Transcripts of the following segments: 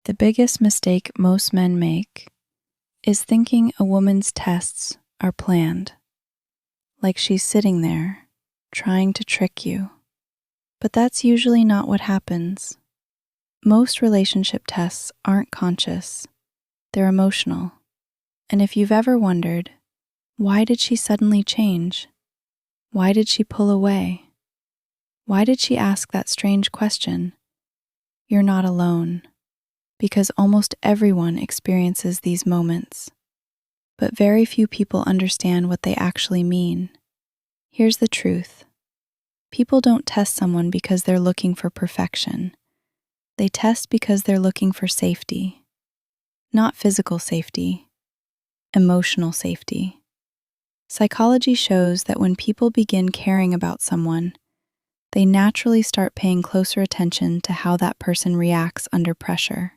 The biggest mistake most men make is thinking a woman's tests are planned, like she's sitting there trying to trick you. But that's usually not what happens. Most relationship tests aren't conscious, they're emotional. And if you've ever wondered, why did she suddenly change? Why did she pull away? Why did she ask that strange question? You're not alone, because almost everyone experiences these moments. But very few people understand what they actually mean. Here's the truth. People don't test someone because they're looking for perfection. They test because they're looking for safety. Not physical safety, emotional safety. Psychology shows that when people begin caring about someone, they naturally start paying closer attention to how that person reacts under pressure.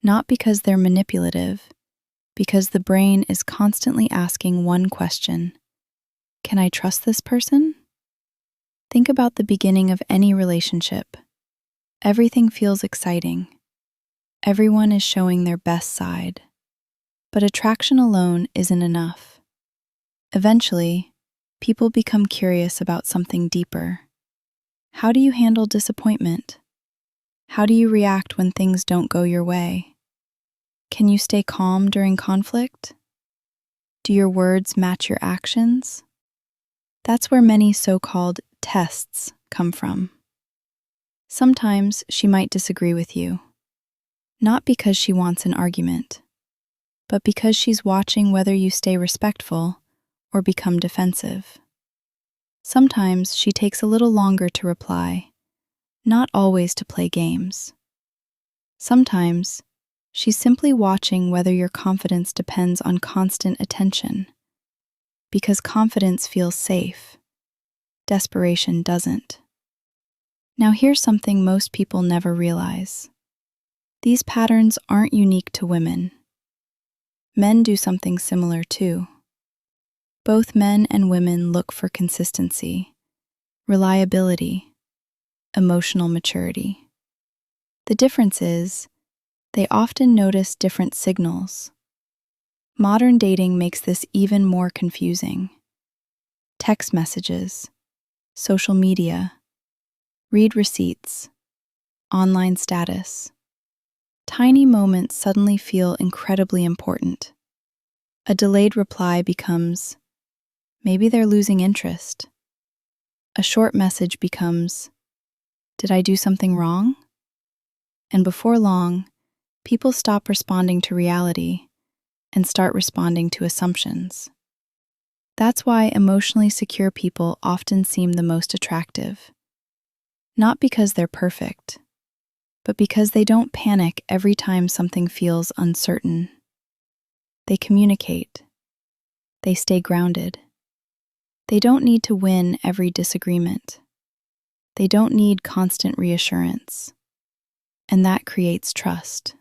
Not because they're manipulative, because the brain is constantly asking one question: can I trust this person? Think about the beginning of any relationship. Everything feels exciting. Everyone is showing their best side. But attraction alone isn't enough. Eventually, people become curious about something deeper. How do you handle disappointment? How do you react when things don't go your way? Can you stay calm during conflict? Do your words match your actions? That's where many so-called tests come from. Sometimes she might disagree with you, not because she wants an argument, but because she's watching whether you stay respectful or become defensive. Sometimes she takes a little longer to reply, not always to play games. Sometimes she's simply watching whether your confidence depends on constant attention, because confidence feels safe. Desperation doesn't. Now here's something most people never realize. These patterns aren't unique to women. Men do something similar too. Both men and women look for consistency, reliability, emotional maturity. The difference is, they often notice different signals. Modern dating makes this even more confusing. Text messages, social media, read receipts, online status. Tiny moments suddenly feel incredibly important. A delayed reply becomes, maybe they're losing interest. A short message becomes, did I do something wrong? And before long, people stop responding to reality and start responding to assumptions. That's why emotionally secure people often seem the most attractive. Not because they're perfect, but because they don't panic every time something feels uncertain. They communicate. They stay grounded. They don't need to win every disagreement. They don't need constant reassurance. And that creates trust.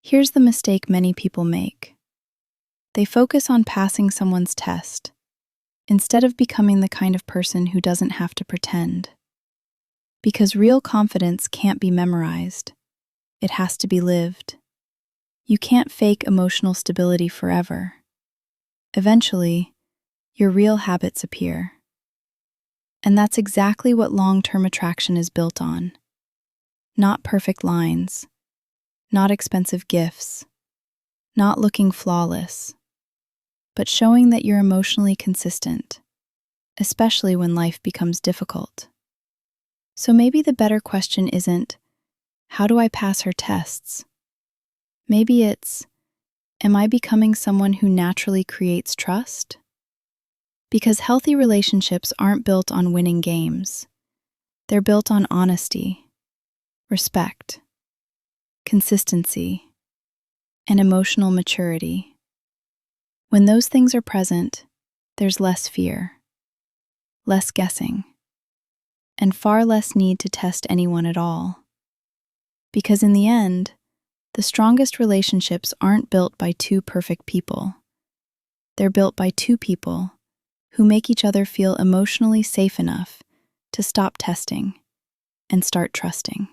Here's the mistake many people make. They focus on passing someone's test, instead of becoming the kind of person who doesn't have to pretend. Because real confidence can't be memorized. It has to be lived. You can't fake emotional stability forever. Eventually, your real habits appear. And that's exactly what long-term attraction is built on. Not perfect lines, not expensive gifts, not looking flawless, but showing that you're emotionally consistent, especially when life becomes difficult. So maybe the better question isn't, how do I pass her tests? Maybe it's, am I becoming someone who naturally creates trust? Because healthy relationships aren't built on winning games. They're built on honesty, respect, consistency, and emotional maturity. When those things are present, there's less fear, less guessing, and far less need to test anyone at all. Because in the end, the strongest relationships aren't built by two perfect people. They're built by two people who make each other feel emotionally safe enough to stop testing and start trusting.